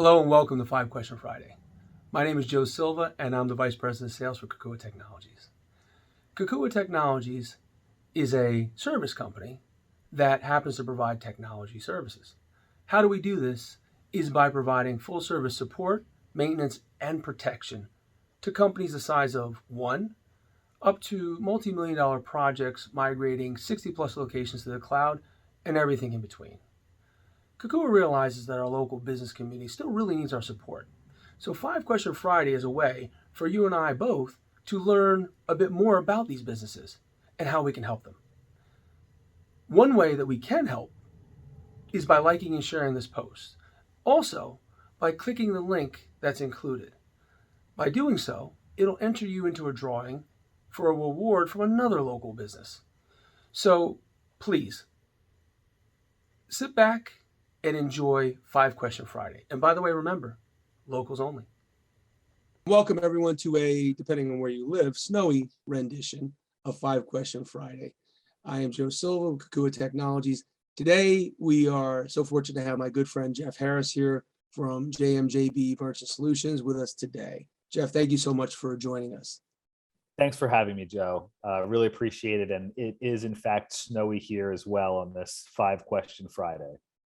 Hello and welcome to 5 Question Friday. My name is Joe Silva and I'm the Vice President of Sales for Kokua Technologies. Kokua Technologies is a service company that happens to provide technology services. How do we do this? Is by providing full service support, maintenance, and protection to companies the size of 1 up to multi-million dollar projects migrating 60 plus locations to the cloud and everything in between. Kokua realizes that our local business community still really needs our support. So 5 Question Friday is a way for you and I both to learn a bit more about these businesses and how we can help them. One way that we can help is by liking and sharing this post. Also, by clicking the link that's included. By doing so, it'll enter you into a drawing for a reward from another local business. So please, sit back and enjoy 5 Question Friday. And by the way, remember, locals only. Welcome everyone to a, depending on where you live, snowy rendition of 5 Question Friday. I am Joe Silva of Kokua Technologies. Today, we are so fortunate to have my good friend Jeff Harris here from JMJB Merchant Solutions with us today. Jeff, thank you so much for joining us. Thanks for having me, Joe. Really appreciate it. And it is, in fact, snowy here as well on this 5 Question Friday.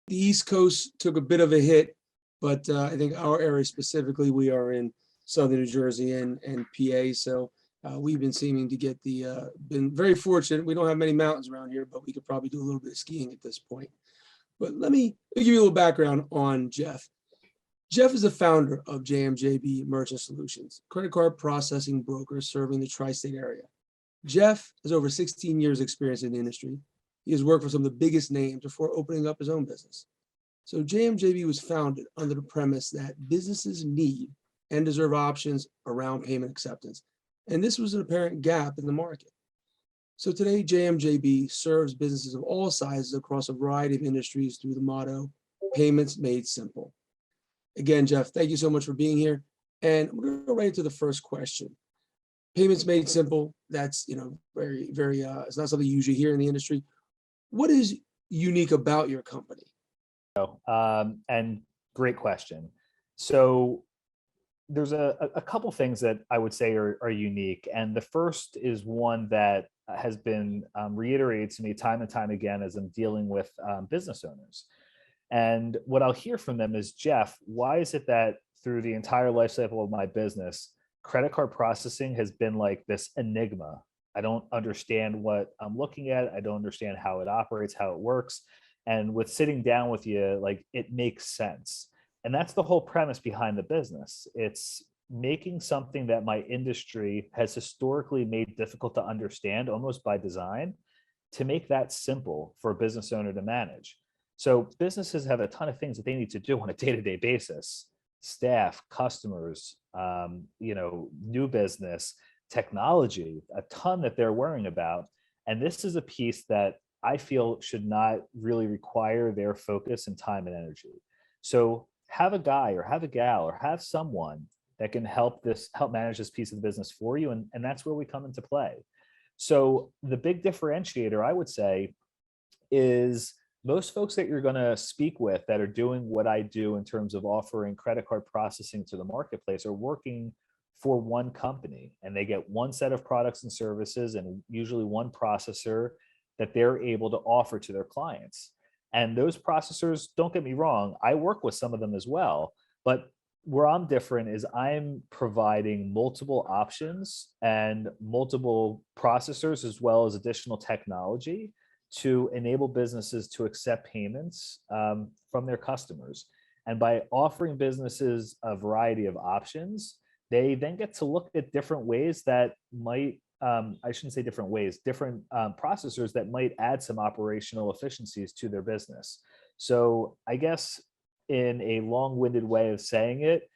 The East Coast took a bit of a hit, but I think our area specifically, we are in Southern New Jersey and PA. So we've been seeming to get been very fortunate. We don't have many mountains around here, but we could probably do a little bit of skiing at this point. But let me give you a little background on Jeff. Jeff is the founder of JMJB Merchant Solutions, credit card processing broker serving the tri-state area. Jeff has over 16 years experience in the industry. He has worked for some of the biggest names before opening up his own business. So JMJB was founded under the premise that businesses need and deserve options around payment acceptance. And this was an apparent gap in the market. So today, JMJB serves businesses of all sizes across a variety of industries through the motto, payments made simple. Again, Jeff, thank you so much for being here. And we're going to go right into the first question. Payments made simple, that's, very, very, it's not something you usually hear in the industry. What is unique about your company? And great question. So there's a couple things that I would say are unique. And the first is one that has been reiterated to me time and time again as I'm dealing with business owners. And what I'll hear from them is, Jeff, why is it that through the entire life cycle of my business, credit card processing has been like this enigma? I don't understand what I'm looking at. I don't understand how it operates, how it works. And with sitting down with you, like, it makes sense. And that's the whole premise behind the business. It's making something that my industry has historically made difficult to understand, almost by design, to make that simple for a business owner to manage. So businesses have a ton of things that they need to do on a day-to-day basis: staff, customers, new business, technology, a ton that they're worrying about. And this is a piece that I feel should not really require their focus and time and energy. So have a guy or have a gal or have someone that can help manage this piece of the business for you. And that's where we come into play. So the big differentiator, I would say, is most folks that you're going to speak with that are doing what I do in terms of offering credit card processing to the marketplace are working for one company, and they get one set of products and services and usually one processor that they're able to offer to their clients. And those processors, don't get me wrong, I work with some of them as well, but where I'm different is I'm providing multiple options and multiple processors as well as additional technology to enable businesses to accept payments from their customers. And by offering businesses a variety of options, they then get to look at different ways that might, I shouldn't say different ways, different processors that might add some operational efficiencies to their business. So I guess in a long-winded way of saying it,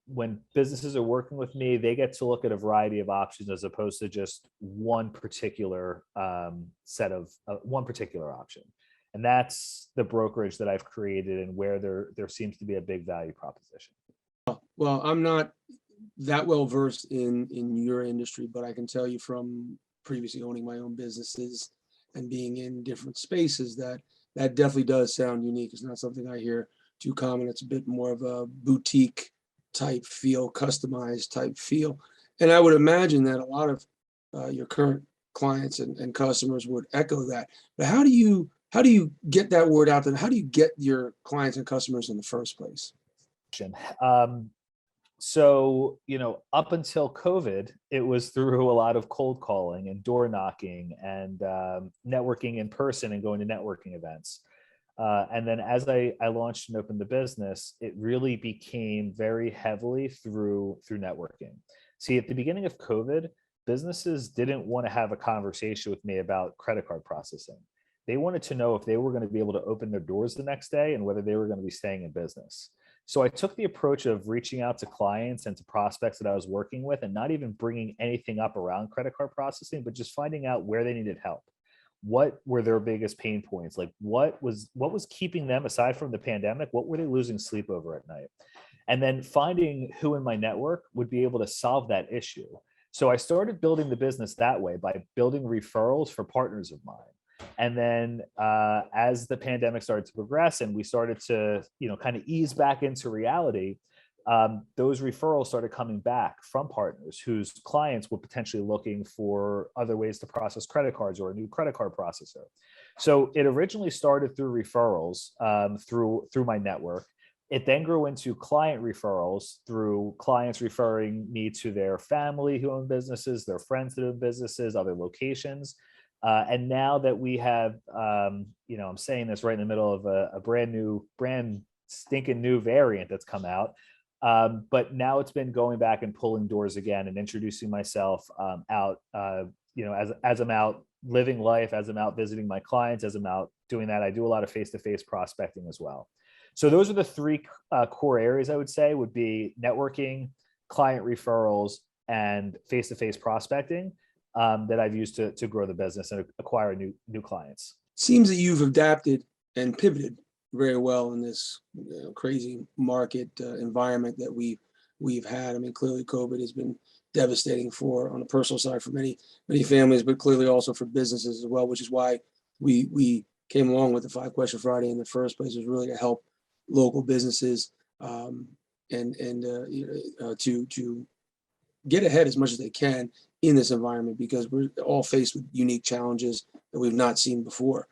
when businesses are working with me, they get to look at a variety of options as opposed to just one particular one particular option. And that's the brokerage that I've created and where there seems to be a big value proposition. Well, I'm not that well versed in your industry, but I can tell you from previously owning my own businesses and being in different spaces that definitely does sound unique. It's not something I hear too common. It's a bit more of a boutique type feel, customized type feel. And I would imagine that a lot of your current clients and customers would echo that. But how do you get that word out there? How do you get your clients and customers in the first place? Um, so, up until COVID, it was through a lot of cold calling and door knocking and networking in person and going to networking events. And then as I launched and opened the business, it really became very heavily through networking. See, at the beginning of COVID, businesses didn't want to have a conversation with me about credit card processing. They wanted to know if they were going to be able to open their doors the next day and whether they were going to be staying in business. So I took the approach of reaching out to clients and to prospects that I was working with and not even bringing anything up around credit card processing, but just finding out where they needed help. What were their biggest pain points? Like what was keeping them, aside from the pandemic, what were they losing sleep over at night? And then finding who in my network would be able to solve that issue. So I started building the business that way by building referrals for partners of mine. And then as the pandemic started to progress and we started to, kind of ease back into reality, those referrals started coming back from partners whose clients were potentially looking for other ways to process credit cards or a new credit card processor. So it originally started through referrals through my network. It then grew into client referrals through clients referring me to their family who own businesses, their friends that own businesses, other locations. And now that we have, I'm saying this right in the middle of a brand stinking new variant that's come out. But now it's been going back and pulling doors again and introducing myself out, as I'm out living life, as I'm out visiting my clients, as I'm out doing that. I do a lot of face-to-face prospecting as well. So those are the three core areas I would say would be networking, client referrals, and face-to-face prospecting that I've used to grow the business and acquire new clients. Seems that you've adapted and pivoted very well in this crazy market environment that we've had. I mean, clearly COVID has been devastating on a personal side for many families, but clearly also for businesses as well, which is why we came along with the 5-Question Friday in the first place, was really to help local businesses to get ahead as much as they can in this environment, because we're all faced with unique challenges that we've not seen before.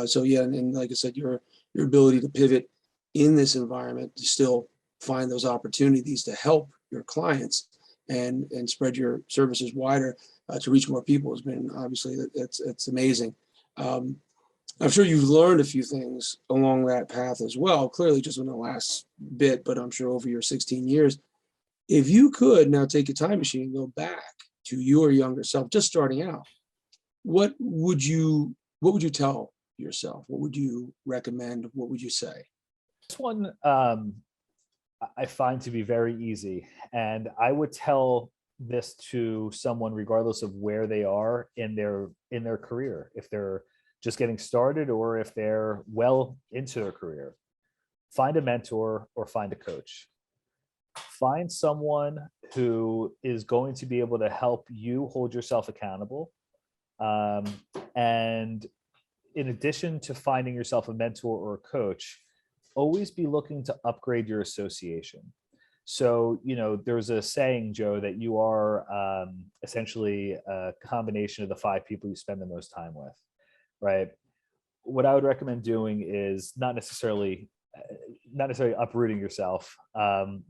So yeah, and like I said, your ability to pivot in this environment to still find those opportunities to help your clients and spread your services wider to reach more people has been, obviously, that's amazing. I'm sure you've learned a few things along that path as well, clearly just in the last bit, but I'm sure over your 16 years. If you could now take a time machine and go back to your younger self, just starting out, what would you tell yourself? What would you recommend? What would you say? This one I find to be very easy, and I would tell this to someone regardless of where they are in their career, if they're just getting started or if they're well into their career. Find a mentor or find a coach. Find someone who is going to be able to help you hold yourself accountable. And in addition to finding yourself a mentor or a coach, always be looking to upgrade your association. So, there's a saying, Joe, that you are essentially a combination of the 5 people you spend the most time with, right? What I would recommend doing is not necessarily uprooting yourself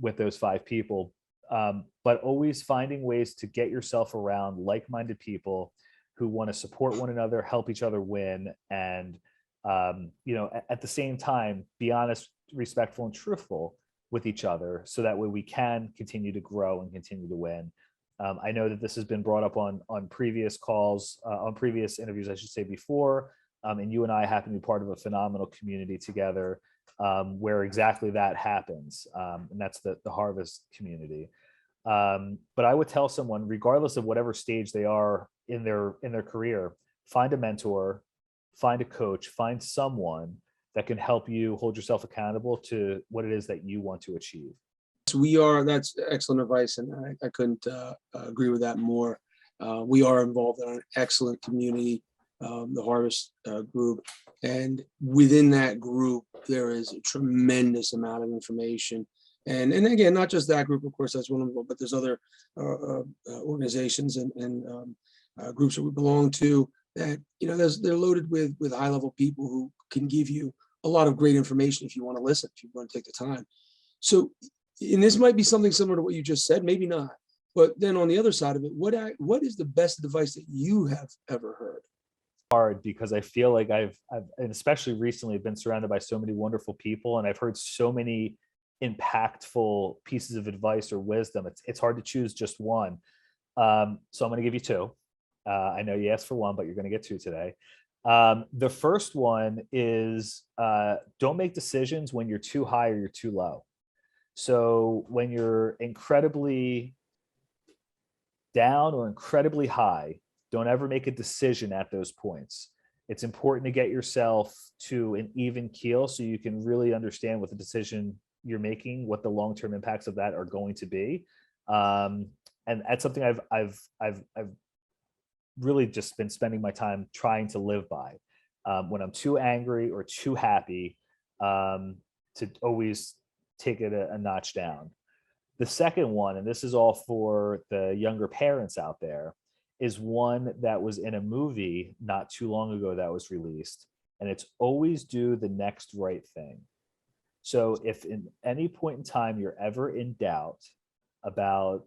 with those 5 people, but always finding ways to get yourself around like-minded people who want to support one another, help each other win, and at the same time, be honest, respectful, and truthful with each other, so that way we can continue to grow and continue to win. I know that this has been brought up on previous calls, on previous interviews, I should say, before, and you and I happen to be part of a phenomenal community together, where exactly that happens, and that's the Harvest community. But I would tell someone, regardless of whatever stage they are in their career, find a mentor, find a coach, find someone that can help you hold yourself accountable to what it is that you want to achieve. That's excellent advice, and I couldn't agree with that more. We are involved in an excellent community the Harvest group. And within that group, there is a tremendous amount of information. And again, not just that group, of course, that's one of them, but there's other organizations and groups that we belong to that, they're loaded with high level people who can give you a lot of great information if you want to listen, if you want to take the time. So, and this might be something similar to what you just said, maybe not. But then on the other side of it, what is the best advice that you have ever heard? Hard because I feel like I've and especially recently been surrounded by so many wonderful people, and I've heard so many impactful pieces of advice or wisdom. It's hard to choose just one. So I'm going to give you two. I know you asked for one, but you're going to get two today. The first one is don't make decisions when you're too high or you're too low. So when you're incredibly down or incredibly high, don't ever make a decision at those points. It's important to get yourself to an even keel so you can really understand what the decision you're making, what the long-term impacts of that are going to be. And that's something I've really just been spending my time trying to live by. When I'm too angry or too happy, to always take it a notch down. The second one, and this is all for the younger parents out there, is one that was in a movie not too long ago that was released, and it's always do the next right thing. So if in any point in time you're ever in doubt about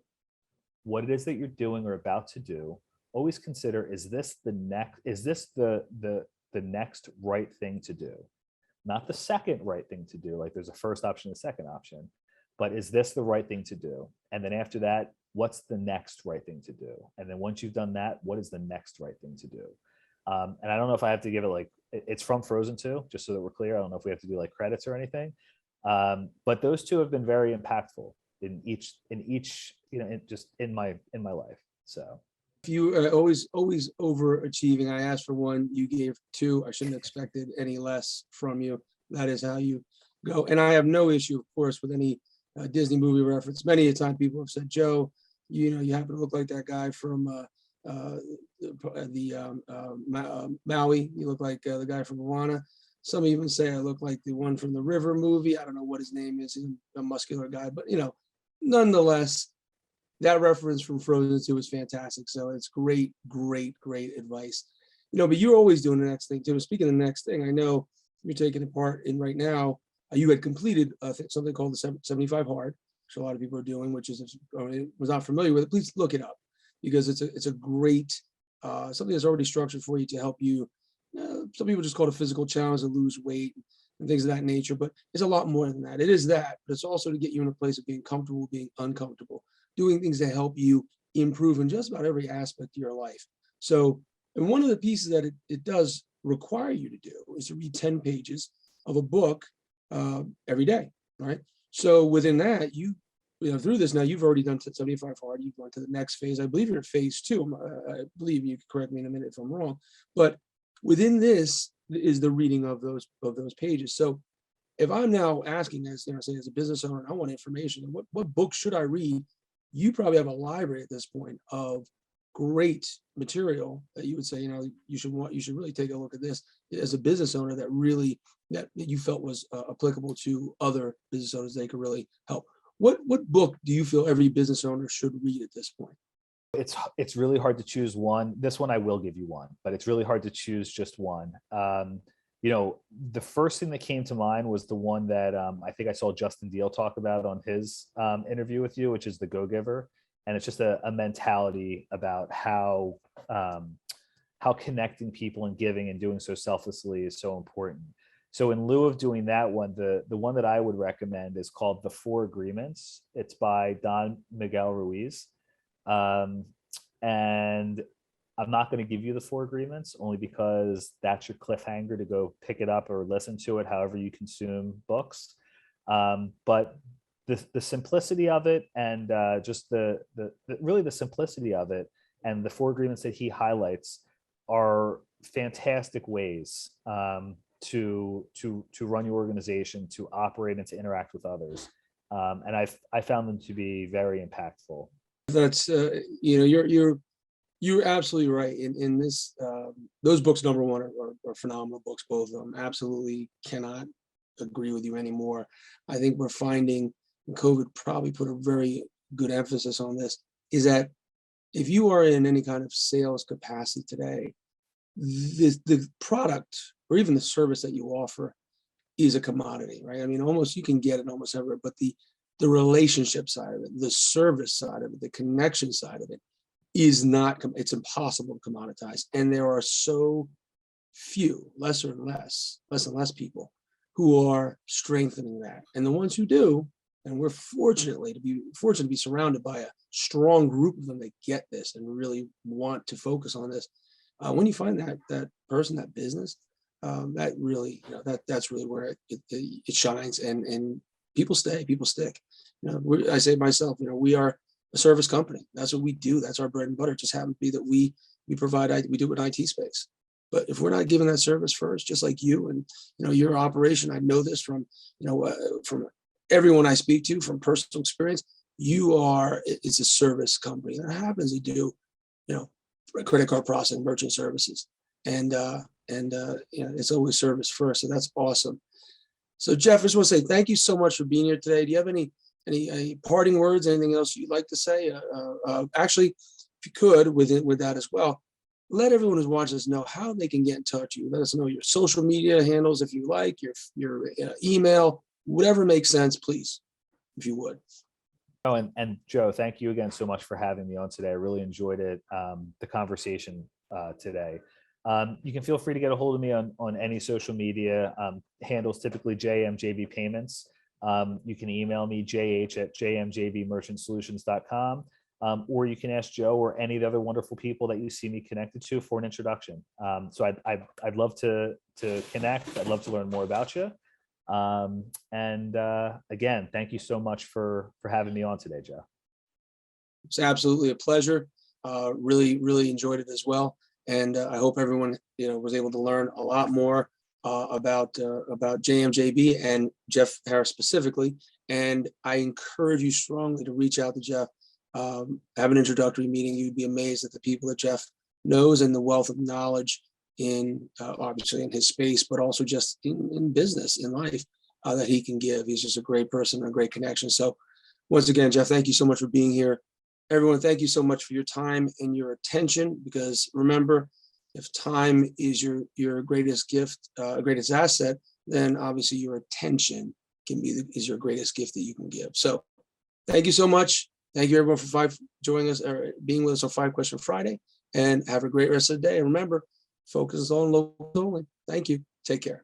what it is that you're doing or about to do, always consider, is this the next right thing to do? Not the second right thing to do, like there's a first option, a second option, but is this the right thing to do? And then after that, what's the next right thing to do? And then once you've done that, what is the next right thing to do? And I don't know if I have to give it like, it's from Frozen 2, just so that we're clear. I don't know if we have to do like credits or anything. But those two have been very impactful in each, just in my life. So. You always overachieving. I asked for one, you gave two. I shouldn't have expected any less from you. That is how you go. And I have no issue, of course, with any Disney movie reference. Many a time people have said, Joe, you happen to look like that guy from Maui. You look like the guy from Moana. Some even say I look like the one from the River movie. I don't know what his name is. He's a muscular guy, but nonetheless, that reference from Frozen 2 is fantastic. So it's great advice. But you're always doing the next thing too. Speaking of the next thing, I know you're taking a part in right now. You had completed something called the 75 Hard, which a lot of people are doing, which is, was not familiar with it, please look it up, because it's a great, something that's already structured for you to help you. Some people just call it a physical challenge to lose weight and things of that nature, but it's a lot more than that. It is that, but it's also to get you in a place of being comfortable, being uncomfortable, doing things that help you improve in just about every aspect of your life. So, and one of the pieces that it does require you to do is to read 10 pages of a book every day, right? So within that, through this now, you've already done 75 hard, you've gone to the next phase. I believe you're in phase 2. I believe you can correct me in a minute if I'm wrong, but within this is the reading of those pages. So if I'm now asking, as as a business owner, I want information, what book should I read? You probably have a library at this point of great material that you would say, you should really take a look at this as a business owner that you felt was applicable to other business owners. They could really help. What book do you feel every business owner should read at this point? It's really hard to choose one. This one I will give you one, but it's really hard to choose just one. The first thing that came to mind was the one that I think I saw Justin Deal talk about on his interview with you, which is The Go-Giver. And it's just a mentality about how connecting people and giving and doing so selflessly is so important. So in lieu of doing that one, the one that I would recommend is called The 4 Agreements. It's by Don Miguel Ruiz. And I'm not going to give you the 4 agreements only because that's your cliffhanger to go pick it up or listen to it, however you consume books. But the simplicity of it and just the simplicity of it and the 4 agreements that he highlights are fantastic ways to run your organization, to operate and to interact with others. And I found them to be very impactful. That's you're You're absolutely right. In this, those books, number one, are phenomenal books, both of them. Absolutely cannot agree with you anymore. I think we're finding, and COVID probably put a very good emphasis on this, is that if you are in any kind of sales capacity today, the product or even the service that you offer is a commodity, right? I mean, almost you can get it almost everywhere, but the relationship side of it, the service side of it, the connection side of it is not, it's impossible to commoditize. And there are so few, less and less people who are strengthening that. And the ones who do, and we're fortunate to be surrounded by a strong group of them that get this and really want to focus on this. When you find that person, that business, that really, that's really where it shines, and people stay, people stick. I say myself, we are a service company. That's what we do. That's our bread and butter. It just happens to be that we provide, we do it in IT space. But if we're not giving that service first, just like you and your operation, I know this from from everyone I speak to, from personal experience. It's a service company. That happens to do, credit card processing, merchant services, and it's always service first. So that's awesome. So Jeff, I just want to say thank you so much for being here today. Do you have any parting words? Anything else you'd like to say? Actually, if you could, with that as well, let everyone who's watching us know how they can get in touch with you. Let us know your social media handles if you like, your email, whatever makes sense, please, if you would. Oh, and Joe, thank you again so much for having me on today. I really enjoyed it, the conversation today. You can feel free to get a hold of me on any social media handles, typically JMJB Payments. You can email me, jh@jmjbmerchantsolutions.com. Or you can ask Joe or any of the other wonderful people that you see me connected to for an introduction. So I'd love to connect. I'd love to learn more about you. Again, thank you so much for having me on today, Joe. It's absolutely a pleasure. Really, really enjoyed it as well. And I hope everyone, was able to learn a lot more about JMJB and Jeff Harris specifically. And I encourage you strongly to reach out to Jeff. Have an introductory meeting. You'd be amazed at the people that Jeff knows and the wealth of knowledge in obviously in his space, but also just in business, in life, that he can give. He's just a great person, a great connection. So once again, Jeff, thank you so much for being here. Everyone, thank you so much for your time and your attention, because remember, if time is your greatest gift, greatest asset, then obviously your attention is your greatest gift that you can give. So thank you so much. Thank you everyone for joining us or being with us on 5 Question Friday, and have a great rest of the day. And remember, focus on local only. Thank you. Take care.